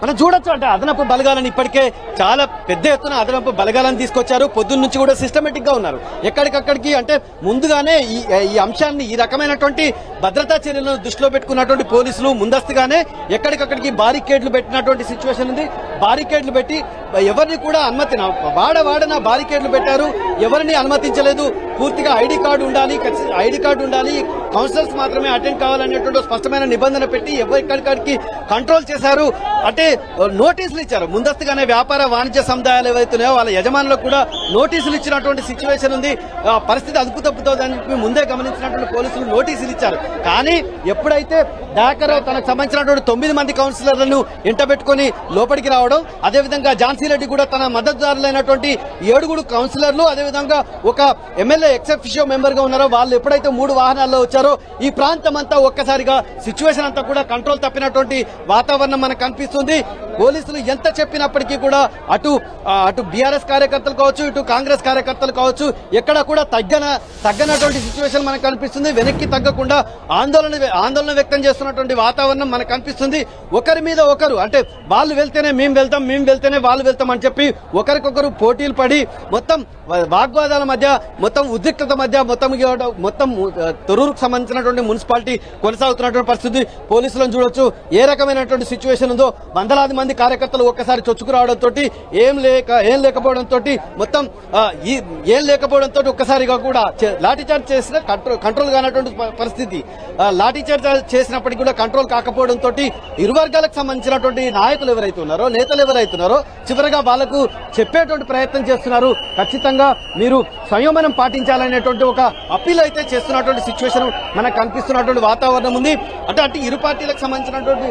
మనం చూడొచ్చు అంటే అదనపు బలగాలను ఇప్పటికే చాలా పెద్ద ఎత్తున అదనపు బలగాలను తీసుకొచ్చారు. పొద్దున్న నుంచి కూడా సిస్టమేటిక్ గా ఉన్నారు. ఎక్కడికక్కడికి అంటే ముందుగానే ఈ అంశాన్ని ఈ రకమైనటువంటి భద్రతా చర్యలను దృష్టిలో పెట్టుకున్నటువంటి పోలీసులు ముందస్తుగానే ఎక్కడికక్కడికి బారికేడ్లు పెట్టినటువంటి సిచ్యువేషన్ ఉంది. బారికేడ్లు పెట్టి ఎవరిని కూడా వాడన బారికేడ్లు పెట్టారు. ఎవరిని అనుమతించలేదు. పూర్తిగా ఐడి కార్డు ఉండాలి కౌన్సిలర్స్ మాత్రమే అటెండ్ కావాలనేటువంటి స్పష్టమైన నిబంధన పెట్టి ఎవరికడికి కంట్రోల్ చేశారు. అంటే నోటీసులు ఇచ్చారు. ముందస్తుగానే వ్యాపార వాణిజ్య సముదాయాలు ఏవైతున్నాయో వాళ్ళ యజమానులకు కూడా నోటీసులు ఇచ్చినటువంటి సిచ్యువేషన్ ఉంది. పరిస్థితి అదుపు తప్పుతోందని చెప్పి ముందే గమనించినటువంటి పోలీసులు నోటీసులు ఇచ్చారు. కానీ ఎప్పుడైతే దయాకర్రావు తనకు సంబంధించినటువంటి 9 మంది కౌన్సిలర్లను ఎంటబెట్టుకుని లోపలికి రావడం అదేవిధంగా ఝాన్సీ రెడ్డి కూడా తన మద్దతుదారులైనటువంటి 7 కౌన్సిలర్లు అదేవిధంగా ఒక ఎమ్మెల్యే ఎక్స్ అఫీషియో మెంబర్ గా ఉన్నారో వాళ్ళు ఎప్పుడైతే 3 వాహనాల్లో వచ్చారో ఈ ప్రాంతం అంతా ఒక్కసారిగా సిచ్యువేషన్ అంతా కూడా కంట్రోల్ తప్పినటువంటి వాతావరణం మనకు కనిపిస్తుంది. పోలీసులు ఎంత చెప్పినప్పటికీ కూడా అటు బీఆర్ఎస్ కార్యకర్తలు కావచ్చు ఇటు కాంగ్రెస్ కార్యకర్తలు కావచ్చు ఎక్కడ కూడా తగ్గనటువంటి సిచ్యువేషన్ మనకు కనిపిస్తుంది. వెనక్కి తగ్గకుండా ఆందోళన వ్యక్తం చేస్తున్నటువంటి వాతావరణం మనకు కనిపిస్తుంది. ఒకరి మీద ఒకరు అంటే వాళ్ళు వెళ్తేనే మేము వెళ్తేనే వాళ్ళు వెళ్తాం అని చెప్పి ఒకరికొకరు పోటీలు పడి మొత్తం వాగ్వాదాల మధ్య మొత్తం ఉద్రిక్తత మధ్య మొత్తం తొర్రూరుకు సంబంధించినటువంటి మున్సిపాలిటీ కొనసాగుతున్నటువంటి పరిస్థితి. పోలీసులను చూడొచ్చు ఏ రకమైనటువంటి సిచ్యువేషన్ ఉందో. వందలాది మంది మంది కార్యకర్తలు ఒక్కసారి చొచ్చుకురావడంతో ఏం లేకపోవడంతో మొత్తం ఏం లేకపోవడంతో ఒక్కసారిగా కూడా లాఠీచార్జ్ చేసిన కంట్రోల్ కానటువంటి పరిస్థితి. లాఠీచార్జ్ చేసినప్పటికీ కూడా కంట్రోల్ కాకపోవడంతో ఇరు వర్గాలకు సంబంధించినటువంటి నాయకులు ఎవరైతే ఉన్నారో, నేతలు ఎవరైతే ఉన్నారో చివరిగా వాళ్లకు చెప్పేటువంటి ప్రయత్నం చేస్తున్నారు. ఖచ్చితంగా మీరు సంయమనం పాటించాలనేటువంటి ఒక అప్పీల్ అయితే చేస్తున్నటువంటి సిచ్యువేషన్ మనకు కనిపిస్తున్నటువంటి వాతావరణం ఉంది. అంటే ఇరు పార్టీలకు సంబంధించినటువంటి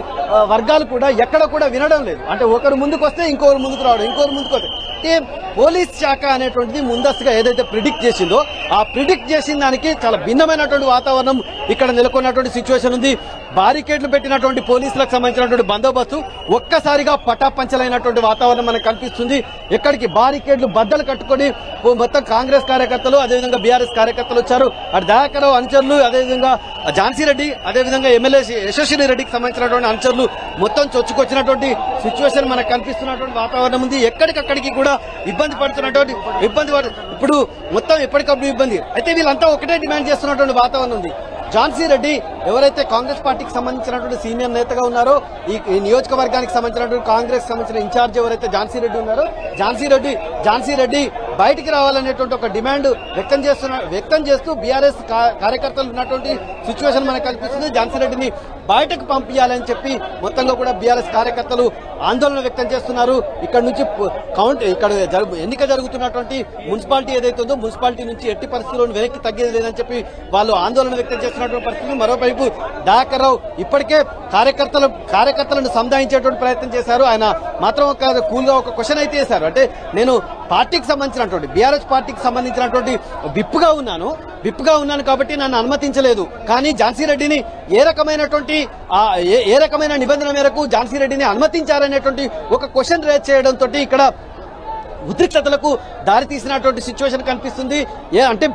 వర్గాలు కూడా ఎక్కడ కూడా వినడం లేదు. అంటే ఒకరు ముందుకు వస్తే ఇంకొకరు ముందుకు రావడం, ఇంకొకరు ముందుకు వస్తే అంటే పోలీస్ శాఖ అనేటువంటిది ముందస్తుగా ఏదైతే ప్రిడిక్ట్ చేసిందో ఆ ప్రిడిక్ట్ చేసిన దానికి చాలా భిన్నమైనటువంటి వాతావరణం ఇక్కడ నెలకొన్నటువంటి సిచ్యువేషన్ ఉంది. బారికేడ్లు పెట్టినటువంటి పోలీసులకు సంబంధించినటువంటి బందోబస్తు ఒక్కసారిగా పటాపంచలైనటువంటి వాతావరణం మనకు కనిపిస్తుంది. ఎక్కడికి బారికేడ్లు బద్దలు కట్టుకొని మొత్తం కాంగ్రెస్ కార్యకర్తలు, అదేవిధంగా బీఆర్ఎస్ కార్యకర్తలు వచ్చారు. అటు దయాకర్ అనుచరులు, అదేవిధంగా ఝాన్సీ రెడ్డి, అదేవిధంగా ఎమ్మెల్యే యశస్విని రెడ్డికి సంబంధించినటువంటి అనుచరులు మొత్తం చొచ్చుకొచ్చినటువంటి సిచ్యువేషన్ మనకు కనిపిస్తున్నటువంటి వాతావరణం ఉంది. ఎక్కడికక్కడికి కూడా ఇబ్బంది పడుతున్నటువంటి ఇప్పుడు మొత్తం ఎప్పటికప్పుడు ఇబ్బంది. అయితే వీళ్ళంతా ఒకటే డిమాండ్ చేస్తున్నటువంటి వాతావరణం ఉంది. ఝాన్సీ రెడ్డి ఎవరైతే కాంగ్రెస్ పార్టీకి సంబంధించినటువంటి సీనియర్ నేతగా ఉన్నారో, ఈ నియోజకవర్గానికి సంబంధించినటువంటి కాంగ్రెస్ సంబంధించిన ఇన్ఛార్జ్ ఎవరైతే ఝాన్సీ రెడ్డి ఉన్నారో, ఝాన్సీ రెడ్డి బయటికి రావాలనేటువంటి ఒక డిమాండ్ వ్యక్తం చేస్తూ బీఆర్ఎస్ కార్యకర్తలు ఉన్నటువంటి సిచ్యువేషన్ మనకు కనిపిస్తుంది. ఝాన్సీ రెడ్డిని బయటకు పంపించాలని చెప్పి మొత్తంగా కూడా బీఆర్ఎస్ కార్యకర్తలు ఆందోళన వ్యక్తం చేస్తున్నారు. ఇక్కడ నుంచి ఇక్కడ ఎన్నిక జరుగుతున్నటువంటి మున్సిపాలిటీ ఏదైతే ఉందో మున్సిపాలిటీ నుంచి ఎట్టి పరిస్థితుల్లో వెనక్కి తగ్గేది లేదని చెప్పి వాళ్ళు ఆందోళన వ్యక్తం చేస్తున్నటువంటి పరిస్థితి. మరోవైపు దయాకర్ రావు ఇప్పటికే కార్యకర్తలను సంధాయించేటువంటి ప్రయత్నం చేశారు. ఆయన మాత్రం ఒక కూల్ గా ఒక క్వశ్చన్ అయితే చేశారు. అంటే నేను పార్టీకి సంబంధించినటువంటి బీఆర్ఎస్ పార్టీకి సంబంధించినటువంటి విప్గా ఉన్నాను కాబట్టి నన్ను అనుమతించలేదు. కానీ ఝాన్సీ రెడ్డిని ఏ రకమైన నిబంధన మేరకు ఝాన్సీ రెడ్డిని అనుమతించారనేటువంటి ఒక క్వశ్చన్ రేజ్ చేయడంతో ఇక్కడ ఉద్రిక్తతలకు దారితీసినటువంటి సిచ్యువేషన్ కనిపిస్తుంది. అంటే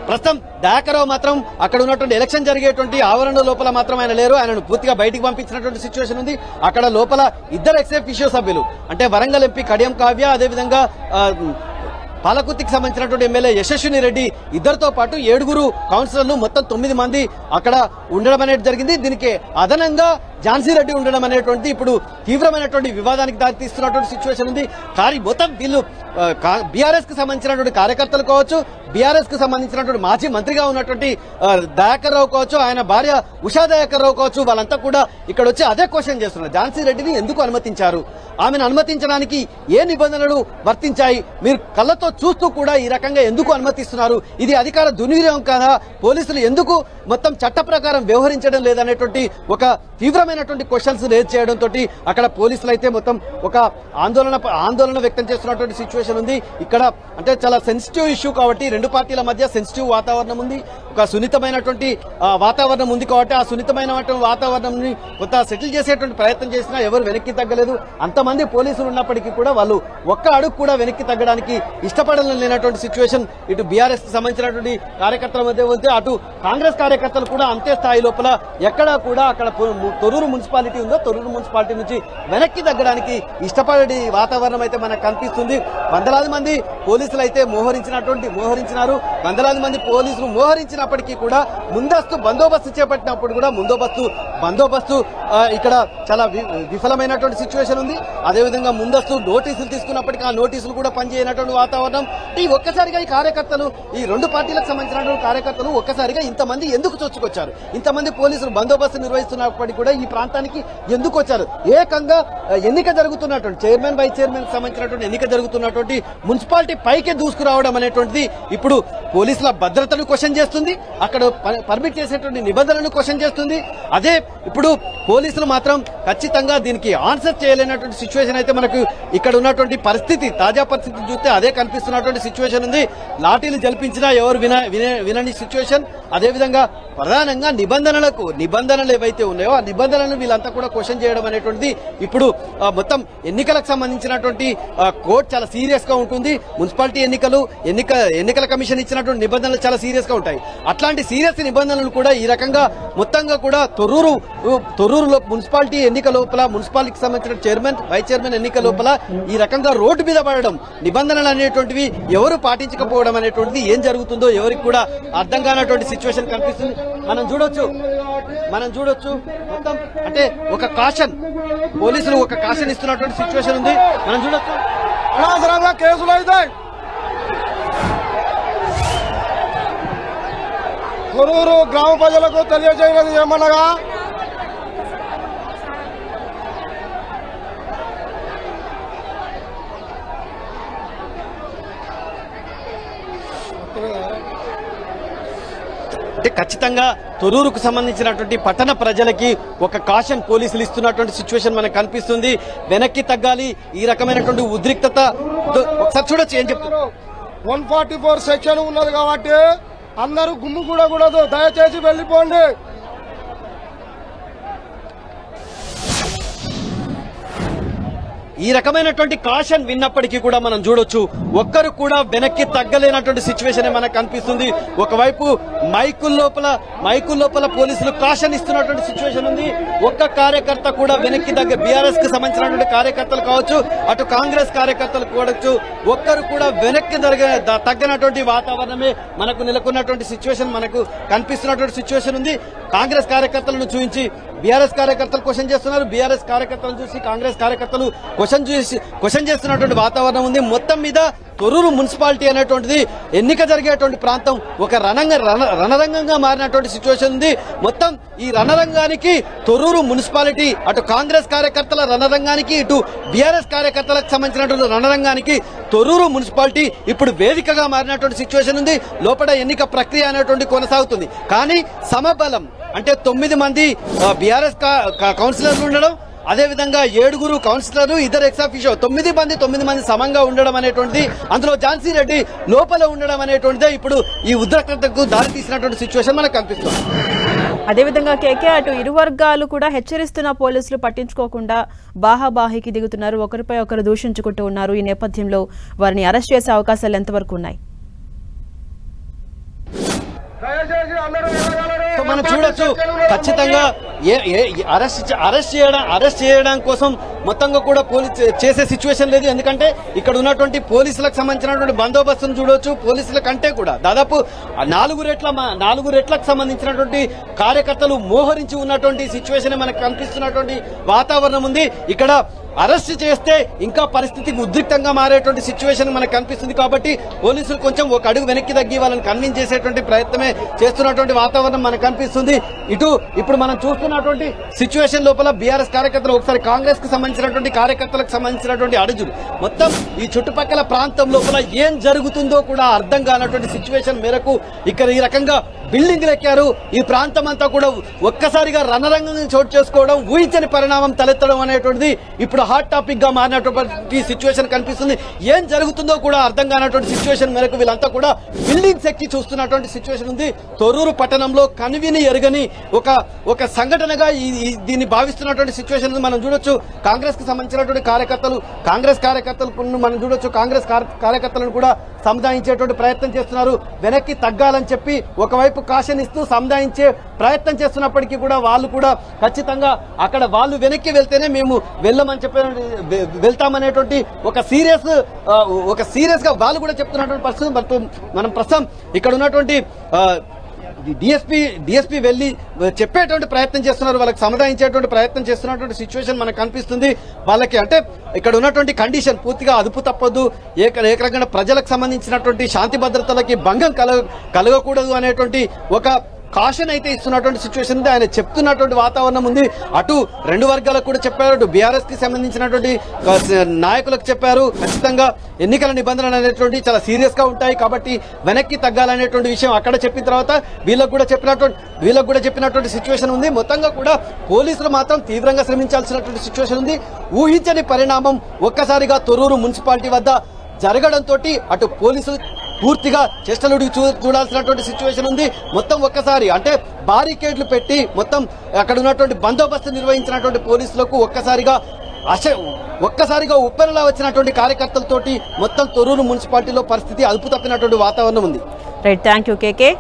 ప్రస్తుతం దయాకర్ రావు మాత్రం అక్కడ ఉన్నటువంటి ఎలక్షన్ జరిగేటువంటి ఆవరణ లోపల మాత్రం ఆయన లేరు. ఆయనను పూర్తిగా బయటికి పంపించినటువంటి సిచ్యువేషన్ ఉంది. అక్కడ లోపల ఇద్దరు ఎక్స్-అఫీషియో సభ్యులు అంటే వరంగల్ ఎంపీ కడియం కావ్య, అదేవిధంగా పాలకుర్తికి సంబంధించినటువంటి ఎమ్మెల్యే యశస్విని రెడ్డి ఇద్దరితో పాటు 7 కౌన్సిలర్లు మొత్తం 9 మంది అక్కడ ఉండడం అనేది జరిగింది. దీనికి అదనంగా ఝాన్సీ రెడ్డి ఉండడం అనేటువంటి ఇప్పుడు తీవ్రమైనటువంటి వివాదానికి దారితీస్తున్నటువంటి సిచ్యువేషన్ ఉంది. కానీ మొత్తం వీళ్ళు బీఆర్ఎస్ కు సంబంధించినటువంటి కార్యకర్తలు కావచ్చు, బీఆర్ఎస్ కు సంబంధించినటువంటి మాజీ మంత్రిగా ఉన్నటువంటి దయాకర్ రావు కావచ్చు, ఆయన భార్య ఉషా దయాకర్ రావు కావచ్చు, వాళ్ళంతా కూడా ఇక్కడ వచ్చి అదే క్వశ్చన్ చేస్తున్నారు. ఝాన్సీ రెడ్డిని ఎందుకు అనుమతించారు? ఆమెను అనుమతించడానికి ఏ నిబంధనలు వర్తించాయి? మీరు కళ్ళతో చూస్తూ కూడా ఈ రకంగా ఎందుకు అనుమతిస్తున్నారు? ఇది అధికార దుర్వినియోగం కాదా? పోలీసులు ఎందుకు మొత్తం చట్ట ప్రకారం వ్యవహరించడం లేదనేటువంటి ఒక తీవ్రమైనటువంటి క్వశ్చన్స్ రేజ్ చేయడంతో అక్కడ పోలీసులు అయితే మొత్తం ఒక ఆందోళన వ్యక్తం చేస్తున్నటువంటి సిచ్యువేషన్ ఉంది. ఇక్కడ అంటే చాలా సెన్సిటివ్ ఇష్యూ కాబట్టి రెండు పార్టీల మధ్య సెన్సిటివ్ వాతావరణం ఉంది, ఒక సున్నితమైనటువంటి వాతావరణం ఉంది కాబట్టి ఆ సున్నితమైనటువంటి వాతావరణం కొంత సెటిల్ చేసేటువంటి ప్రయత్నం చేసినా ఎవరు వెనక్కి తగ్గలేదు. అంతమంది పోలీసులు ఉన్నప్పటికీ కూడా వాళ్ళు ఒక్క అడుగు కూడా వెనక్కి తగ్గడానికి ఇష్టపడలేనటువంటి సిచ్యువేషన్ ఇటు బీఆర్ఎస్ కి సంబంధించినటువంటి కార్యకర్తల మధ్య ఉంది, అటు కాంగ్రెస్ కార్యకర్తలు కూడా అంతే స్థాయి లోపల ఎక్కడా కూడా అక్కడ తొర్రూరు మున్సిపాలిటీ ఉందో తొర్రూరు మున్సిపాలిటీ నుంచి వెనక్కి తగ్గడానికి ఇష్టపడే వాతావరణం అయితే మనకు కనిపిస్తుంది. వందలాది మంది పోలీసులు అయితే మోహరించినారు. వందలాది మంది పోలీసులు మోహరించినప్పటికీ కూడా ముందస్తు బందోబస్తు చేపట్టినప్పుడు కూడా బందోబస్తు ఇక్కడ చాలా విఫలమైనటువంటి సిచ్యువేషన్ ఉంది. అదేవిధంగా ముందస్తు నోటీసులు తీసుకున్నప్పటికీ ఆ నోటీసులు కూడా పనిచేయనటువంటి వాతావరణం. ఈ ఒక్కసారిగా ఈ కార్యకర్తలు, ఈ రెండు పార్టీలకు సంబంధించినటువంటి కార్యకర్తలు ఒక్కసారిగా ఇంతమంది ఎందుకు చొచ్చుకొచ్చారు? ఇంతమంది పోలీసులు బందోబస్తు నిర్వహిస్తున్నప్పటికీ కూడా ఈ ప్రాంతానికి ఎందుకు వచ్చారు? ఏకంగా ఎన్నిక జరుగుతున్నటువంటి చైర్మన్, వైస్ చైర్మన్ సంబంధించినటువంటి ఎన్నిక జరుగుతున్నటువంటి మున్సిపాలిటీ పైకే దూసుకురావడం అనేటువంటిది ఇప్పుడు పోలీసుల భద్రతను క్వశ్చన్ చేస్తుంది, అక్కడ పర్మిట్ చేసేటువంటి నిబంధనలను క్వశ్చన్ చేస్తుంది. అదే ఇప్పుడు పోలీసులు మాత్రం ఖచ్చితంగా దీనికి ఆన్సర్ చేయలేనటువంటి సిచ్యువేషన్ అయితే మనకు ఇక్కడ ఉన్నటువంటి పరిస్థితి, తాజా పరిస్థితి చూస్తే అదే కనిపిస్తున్నటువంటి సిచ్యువేషన్ ఉంది. లాఠీలు జల్పించినా ఎవరు వినని సిచ్యువేషన్. అదేవిధంగా ప్రధానంగా నిబంధనలు ఏవైతే ఉన్నాయో ఆ నిబంధనలను వీళ్ళంతా కూడా క్వశ్చన్ చేయడం అనేటువంటిది ఇప్పుడు మొత్తం ఎన్నికలకు సంబంధించినటువంటి కోర్టు చాలా సీరియస్ గా ఉంటుంది. మున్సిపాలిటీ ఎన్నికల కమిషన్ ఇచ్చినటువంటి నిబంధనలు చాలా సీరియస్ గా ఉంటాయి. అట్లాంటి సీరియస్ నిబంధనలు కూడా ఈ రకంగా మొత్తంగా కూడా తొర్రూరులో మున్సిపాలిటీ ఎన్నిక లోపల మున్సిపాలిటీకి సంబంధించిన చైర్మన్ వైస్ చైర్మన్ ఎన్నిక లోపల ఈ రకంగా రోడ్డు మీద పడడం, నిబంధనలు అనేటువంటివి ఎవరు పాటించకపోవడం అనేటువంటిది ఏం జరుగుతుందో ఎవరికి కూడా అర్థం కానటువంటి సిచ్యువేషన్ కనిపిస్తుంది. మనం చూడొచ్చు మొత్తం అంటే ఒక కాషన్, పోలీసులు ఒక కాషన్ ఇస్తున్నటువంటి సిచ్యువేషన్ ఉంది. మనం చూడొచ్చు అనవసరంగా కేసులు అవుతాయి. తొర్రూరు గ్రామ ప్రజలకు తెలియజేయలేదు ఏమనగా అంటే ఖచ్చితంగా తొర్రూరుకు సంబంధించినటువంటి పట్టణ ప్రజలకి ఒక కాషన్ పోలీసులు ఇస్తున్నటువంటి సిచ్యువేషన్ మనకు కనిపిస్తుంది. వెనక్కి తగ్గాలి, ఈ రకమైనటువంటి ఉద్రిక్తత ఒకసారి చూడొచ్చు. ఏం చెప్తారు? 144 సెక్షన్ ఉన్నది కాబట్టి అందరూ గుమ్ము కూడకూడదు, దయచేసి వెళ్ళిపోండి. ఈ రకమైనటువంటి కాషన్ విన్నప్పటికీ కూడా మనం చూడొచ్చు ఒక్కరు కూడా వెనక్కి తగ్గలేనటువంటి సిచ్యువేషన్ మనకు కనిపిస్తుంది. ఒకవైపు మైకుల లోపల పోలీసులు కాషన్ ఇస్తున్నటువంటి సిచ్యువేషన్ ఉంది. ఒక్క కార్యకర్త కూడా వెనక్కి తగ్గ బీఆర్ఎస్ కి సంబంధించినటువంటి కార్యకర్తలు కావచ్చు, అటు కాంగ్రెస్ కార్యకర్తలు కావచ్చు, ఒక్కరు కూడా వెనక్కి తగ్గనటువంటి వాతావరణమే మనకు నెలకొన్నటువంటి సిచ్యువేషన్ మనకు కనిపిస్తున్నటువంటి సిచ్యువేషన్ ఉంది. కాంగ్రెస్ కార్యకర్తలను చూపించి బీఆర్ఎస్ కార్యకర్తలు క్వశ్చన్ చేస్తున్నారు, బీఆర్ఎస్ కార్యకర్తలను చూసి కాంగ్రెస్ కార్యకర్తలు క్వశ్చన్ చేస్తున్నటువంటి వాతావరణం ఉంది. మొత్తం మీద తొర్రూరు మున్సిపాలిటీ అనేటువంటిది ఎన్నిక జరిగేటువంటి ప్రాంతం ఒక రణరంగంగా మారినటువంటి సిచ్యువేషన్ ఉంది. మొత్తం ఈ రణరంగానికి తొర్రూరు మున్సిపాలిటీ అటు కాంగ్రెస్ కార్యకర్తల రణరంగానికి, ఇటు బీఆర్ఎస్ కార్యకర్తలకు సంబంధించినటువంటి రణరంగానికి తొర్రూరు మున్సిపాలిటీ ఇప్పుడు వేదికగా మారినటువంటి సిచ్యువేషన్ ఉంది. లోపల ఎన్నిక ప్రక్రియ అనేటువంటి కొనసాగుతుంది. కానీ సమబలం అంటే 9 మంది బీఆర్ఎస్ కౌన్సిలర్లు ఉండడం, అదేవిధంగా 7 కౌన్సిలర్లు, ఇద్దరు ఎక్సాఫిషియో, 9 మంది సమంగా ఉండడం అనేటువంటిది, అందులో ఝాన్సీ రెడ్డి లోపల ఉండడం అనేటువంటిదే ఇప్పుడు ఈ ఉద్రిక్తతకు దారితీసినటువంటి సిచ్యువేషన్ మనకు కనిపిస్తుంది. అదేవిధంగా కేకే అటు ఇరు వర్గాలు కూడా హెచ్చరిస్తున్న పోలీసులు పట్టించుకోకుండా బాహాబాహికి దిగుతున్నారు, ఒకరిపై ఒకరు దూషించుకుంటూ ఉన్నారు. ఈ నేపథ్యంలో వారిని అరెస్ట్ చేసే అవకాశాలు ఎంతవరకు ఉన్నాయి? మనం చూడొచ్చు ఖచ్చితంగా అరెస్ట్ చేయడం కోసం మొత్తంగా కూడా పోలీస్ చేసే సిచ్యువేషన్ లేదు. ఎందుకంటే ఇక్కడ ఉన్నటువంటి పోలీసులకు సంబంధించినటువంటి బందోబస్తును చూడవచ్చు. పోలీసుల కంటే కూడా దాదాపు 4 రెట్లకు సంబంధించినటువంటి కార్యకర్తలు మోహరించి ఉన్నటువంటి సిచ్యువేషన్ మనకు కనిపిస్తున్నటువంటి వాతావరణం ఉంది. ఇక్కడ అరెస్ట్ చేస్తే ఇంకా పరిస్థితి ఉద్రిక్తంగా మారేటువంటి సిచ్యువేషన్ మనకు కనిపిస్తుంది. కాబట్టి పోలీసులు కొంచెం ఒక అడుగు వెనక్కి తగ్గి వాళ్ళని కన్విన్స్ చేసేటువంటి ప్రయత్నమే చేస్తున్నటువంటి వాతావరణం మనకు కనిపిస్తుంది. ఇప్పుడు మనం చూస్తున్నటువంటి సిచ్యువేషన్ లోపల బీఆర్ఎస్ కార్యకర్తలు, ఒకసారి కాంగ్రెస్ కి సంబంధించినటువంటి కార్యకర్తలకు సంబంధించినటువంటి అడుగులు, మొత్తం ఈ చుట్టుపక్కల ప్రాంతం లోపల ఏం జరుగుతుందో కూడా అర్థం కానటువంటి సిచ్యువేషన్ మేరకు ఇక్కడ ఈ రకంగా బిల్డింగ్లు ఎక్కారు. ఈ ప్రాంతం అంతా కూడా ఒక్కసారిగా రణరంగంగా చోటు చేసుకోవడం, ఊహించని పరిణామం తలెత్తడం అనేటువంటిది ఇప్పుడు హాట్ టాపిక్ గా మారినటువంటి సిచ్యువేషన్ కనిపిస్తుంది. ఏం జరుగుతుందో కూడా అర్థం కానటువంటి సిచ్యువేషన్ మేరకు వీళ్ళంతా కూడా బిల్డింగ్స్ ఎక్కి చూస్తున్నటువంటి సిచ్యువేషన్ ఉంది. తొర్రూరు పట్టణంలో కనివిని ఎరుగని ఒక సంఘటనగా దీన్ని భావిస్తున్నటువంటి సిచ్యువేషన్ మనం చూడొచ్చు. కాంగ్రెస్ కి సంబంధించినటువంటి కాంగ్రెస్ కార్యకర్తలు మనం చూడొచ్చు. కాంగ్రెస్ కార్యకర్తలను కూడా సముదాయించేటువంటి ప్రయత్నం చేస్తున్నారు. వెనక్కి తగ్గాలని చెప్పి ఒకవైపు కాషన్ ఇస్తూ సముదాయించే ప్రయత్నం చేస్తున్నప్పటికీ కూడా వాళ్ళు కూడా ఖచ్చితంగా అక్కడ వాళ్ళు వెనక్కి వెళ్తేనే మేము వెళ్ళమని వెళ్తామనేటువంటి ఒక సీరియస్ గా వాళ్ళు కూడా చెప్తున్నటువంటి పరిస్థితి మనం ప్రస్తుతం ఇక్కడ ఉన్నటువంటి డిఎస్పీ వెళ్లి చెప్పేటువంటి ప్రయత్నం చేస్తున్నారు, వాళ్ళకి సముదాయించేటువంటి ప్రయత్నం చేస్తున్నటువంటి సిచ్యువేషన్ మనకు కనిపిస్తుంది. వాళ్ళకి అంటే ఇక్కడ ఉన్నటువంటి కండిషన్ పూర్తిగా అదుపు తప్పదు, ఏకరకంగా ప్రజలకు సంబంధించినటువంటి శాంతి భద్రతలకి భంగం కలగకూడదు అనేటువంటి ఒక కాషన్ అయితే ఇస్తున్నటువంటి సిచ్యువేషన్ ఉంది. ఆయన చెప్తున్నటువంటి వాతావరణం ఉంది. అటు 2 వర్గాలకు కూడా చెప్పారు, అటు బీఆర్ఎస్ కి సంబంధించినటువంటి నాయకులకు చెప్పారు. ఖచ్చితంగా ఎన్నికల నిబంధనలు అనేటువంటి చాలా సీరియస్ గా ఉంటాయి కాబట్టి వెనక్కి తగ్గాలనేటువంటి విషయం అక్కడ చెప్పిన తర్వాత వీళ్ళకు కూడా చెప్పినటువంటి సిచ్యువేషన్ ఉంది. మొత్తంగా కూడా పోలీసులు మాత్రం తీవ్రంగా శ్రమించాల్సినటువంటి సిచ్యువేషన్ ఉంది. ఊహించని పరిణామం ఒక్కసారిగా తొర్రూరు మున్సిపాలిటీ వద్ద జరగడంతో అటు పోలీసులు పూర్తిగా చేష్టలుడి చూడాల్సినటువంటి సిచ్యువేషన్ ఉంది. మొత్తం ఒక్కసారి అంటే బారికేడ్లు పెట్టి మొత్తం అక్కడ ఉన్నటువంటి బందోబస్తు నిర్వహించినటువంటి పోలీసులకు ఒక్కసారిగా ఉప్పెనలా వచ్చినటువంటి కార్యకర్తలతోటి మొత్తం తొర్రూరు మున్సిపాలిటీలో పరిస్థితి అదుపు తప్పినటువంటి వాతావరణం ఉంది. Right, thank you KK.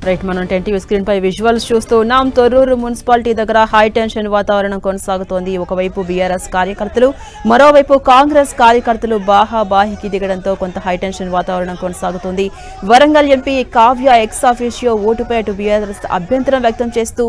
Right, మనం 10 టీవీ స్క్రీన్ పై విజువల్స్ చూస్తూ ఉన్నాం. తొర్రూరు మున్సిపాలిటీ దగ్గర హై టెన్షన్ వాతావరణం కొనసాగుతోంది. ఒకవైపు బీఆర్ఎస్ కార్యకర్తలు, మరోవైపు కాంగ్రెస్ కార్యకర్తలు బాహాబాహికి దిగడంతో కొంత హై టెన్షన్ వాతావరణం కొనసాగుతోంది. Warangal MP Kavya ex officio ఓటుపై అటు బీఆర్ఎస్ అభ్యంతరం వ్యక్తం చేస్తూ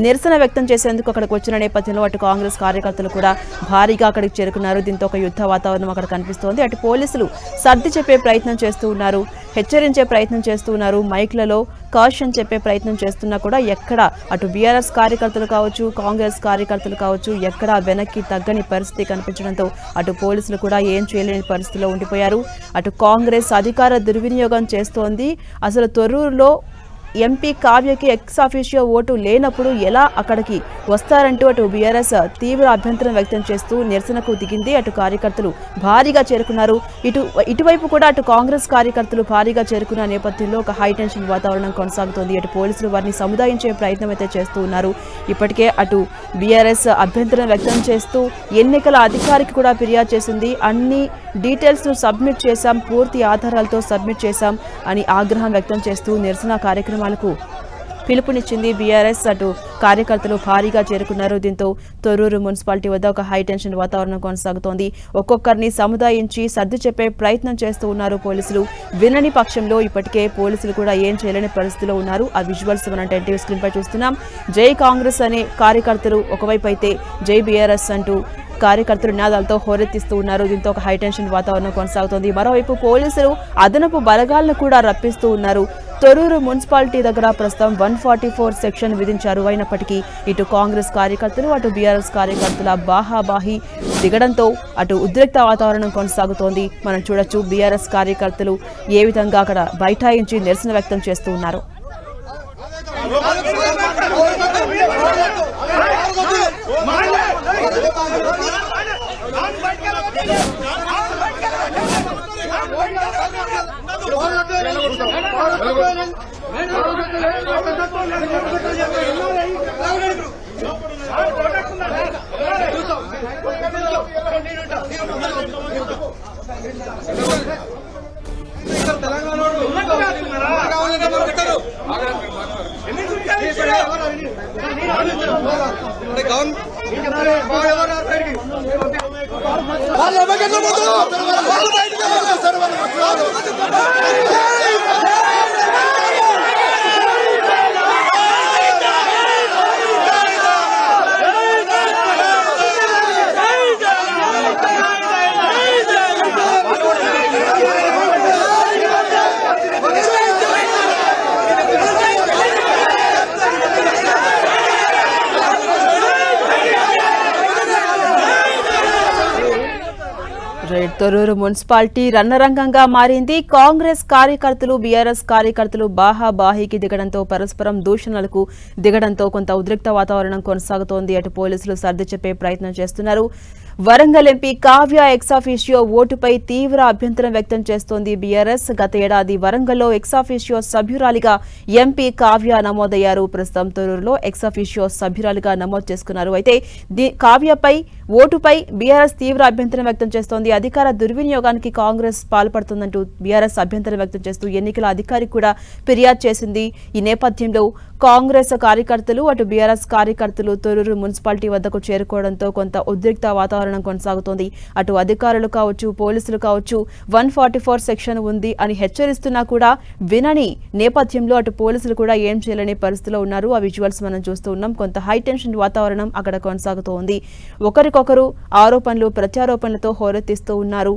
నిరసన వ్యక్తం చేసేందుకు అక్కడికి వచ్చిన నేపథ్యంలో అటు కాంగ్రెస్ కార్యకర్తలు కూడా భారీగా అక్కడికి చేరుకున్నారు. దీంతో ఒక యుద్ధ వాతావరణం అక్కడ కనిపిస్తోంది. అటు పోలీసులు సర్ది చెప్పే ప్రయత్నం చేస్తూ ఉన్నారు, హెచ్చరించే ప్రయత్నం చేస్తూ ఉన్నారు, మైక్లలో కాషన్ చెప్పే ప్రయత్నం చేస్తున్నా కూడా ఎక్కడ అటు బీఆర్ఎస్ కార్యకర్తలు కావచ్చు, కాంగ్రెస్ కార్యకర్తలు కావచ్చు, ఎక్కడా వెనక్కి తగ్గని పరిస్థితి కనిపించడంతో అటు పోలీసులు కూడా ఏం చేయలేని పరిస్థితిలో ఉండిపోయారు. అటు కాంగ్రెస్ అధికార దుర్వినియోగం చేస్తోంది. అసలు తొర్రూరులో ఎంపీ కావ్యకి ఎక్స్ ఆఫీషియో ఓటు లేనప్పుడు ఎలా అక్కడికి వస్తారంటూ అటు బీఆర్ఎస్ తీవ్ర అభ్యంతరం వ్యక్తం చేస్తూ నిరసనకు దిగింది. అటు కార్యకర్తలు భారీగా చేరుకున్నారు. ఇటువైపు కూడా అటు కాంగ్రెస్ కార్యకర్తలు భారీగా చేరుకున్న నేపథ్యంలో ఒక హై టెన్షన్ వాతావరణం కొనసాగుతోంది. అటు పోలీసులు వారిని సముదాయించే ప్రయత్నం అయితే చేస్తూ ఉన్నారు. ఇప్పటికే అటు బీఆర్ఎస్ అభ్యంతరం వ్యక్తం చేస్తూ ఎన్నికల అధికారికి కూడా ఫిర్యాదు చేసింది. అన్ని డీటెయిల్స్ ను సబ్మిట్ చేశాం, పూర్తి ఆధారాలతో సబ్మిట్ చేశాం అని ఆగ్రహం వ్యక్తం చేస్తూ నిరసన కార్యక్రమాలకు పిలుపునిచ్చింది బీఆర్ఎస్. అటు కార్యకర్తలు భారీగా చేరుకున్నారు. దీంతో తొర్రూరు మున్సిపాలిటీ వద్ద ఒక హై టెన్షన్ వాతావరణం కొనసాగుతోంది. ఒక్కొక్కరిని సముదాయించి సర్ది చెప్పే ప్రయత్నం చేస్తూ ఉన్నారు పోలీసులు. వినని పక్షంలో ఇప్పటికే పోలీసులు కూడా ఏం చేయలేని పరిస్థితిలో ఉన్నారు. ఆ విజువల్స్ మనం 10 టీవీ స్క్రీన్ పై చూస్తున్నాం. జై కాంగ్రెస్ అనే కార్యకర్తలు ఒకవైపు అయితే జై బీఆర్ఎస్ అంటూ కార్యకర్తలు నినాదాలతో హోరెత్తిస్తూ ఉన్నారు. దీంతో ఒక హై టెన్షన్ వాతావరణం కొనసాగుతోంది. మరోవైపు పోలీసులు అదనపు బలగాలను కూడా రప్పిస్తూ ఉన్నారు. తొర్రూరు మున్సిపాలిటీ దగ్గర ప్రస్తుతం 144 సెక్షన్ విధించారు. అయినప్పటికీ ఇటు కాంగ్రెస్ కార్యకర్తలు, అటు బీఆర్ఎస్ కార్యకర్తల బాహాబాహి దిగడంతో అటు ఉద్రిక్త వాతావరణం కొనసాగుతోంది. మనం చూడొచ్చు బీఆర్ఎస్ కార్యకర్తలు ఏ విధంగా అక్కడ బైఠాయించి నిరసన వ్యక్తం చేస్తూ ఉన్నారు. తొర్రూరు మున్సిపాలిటీ రణరంగంగా మారింది. కాంగ్రెస్ కార్యకర్తలు, బీఆర్ఎస్ కార్యకర్తలు బాహాబాహికి దిగడంతో, పరస్పరం దూషణలకు దిగడంతో కొంత ఉద్రిక్త వాతావరణం కొనసాగుతోంది. అటు పోలీసులు సర్ది చెప్పే ప్రయత్నం చేస్తున్నారు. వరంగల్ ఎంపీ కావ్య ఎక్సాఫీషియో ఓటుపై తీవ్ర అభ్యంతరం వ్యక్తం చేస్తోంది బీఆర్ఎస్. గత ఏడాది వరంగల్లో ఎక్సాఫీషియో సభ్యురాలిగా ఎంపీ కావ్య నమోదయ్యారు. ప్రస్తుతం తొర్రూరులో ఎక్సాఫీషియో సభ్యురాలిగా నమోదు చేసుకున్నారు. అయితే కావ్యపై ఓటుపై బీఆర్ఎస్ తీవ్ర అభ్యంతరం వ్యక్తం చేస్తోంది. అధికార దుర్వినియోగానికి కాంగ్రెస్ పాల్పడుతుందంటూ బీఆర్ఎస్ అభ్యంతరం వ్యక్తం చేస్తూ ఎన్నికల అధికారికి కూడా ఫిర్యాదు చేసింది. ఈ నేపథ్యంలో కాంగ్రెస్ కార్యకర్తలు, అటు బీఆర్ఎస్ కార్యకర్తలు తొర్రూరు మున్సిపాలిటీ వద్దకు చేరుకోవడంతో కొంత ఉద్రిక్త వాతావరణం కొనసాగుతోంది. అటు అధికారులు కావచ్చు, పోలీసులు కావచ్చు 144 సెక్షన్ ఉంది అని హెచ్చరిస్తున్నా కూడా వినని నేపథ్యంలో అటు పోలీసులు కూడా ఏం చేయలేని పరిస్థితిలో ఉన్నారు. ఆ విజువల్స్ మనం చూస్తూ ఉన్నాం. కొంత హై టెన్షన్ వాతావరణం అక్కడ కొనసాగుతోంది. ఒకరికొకరు ఆరోపణలు, ప్రత్యారోపణలతో హోరెత్తిస్తూ ఉన్నారు.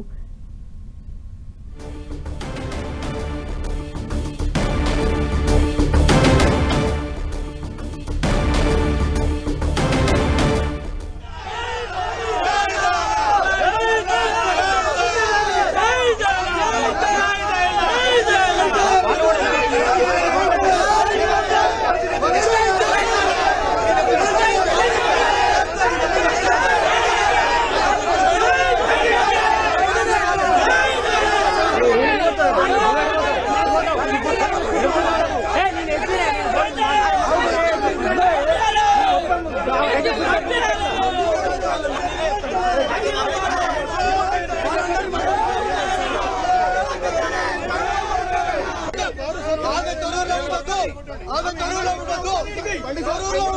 బండి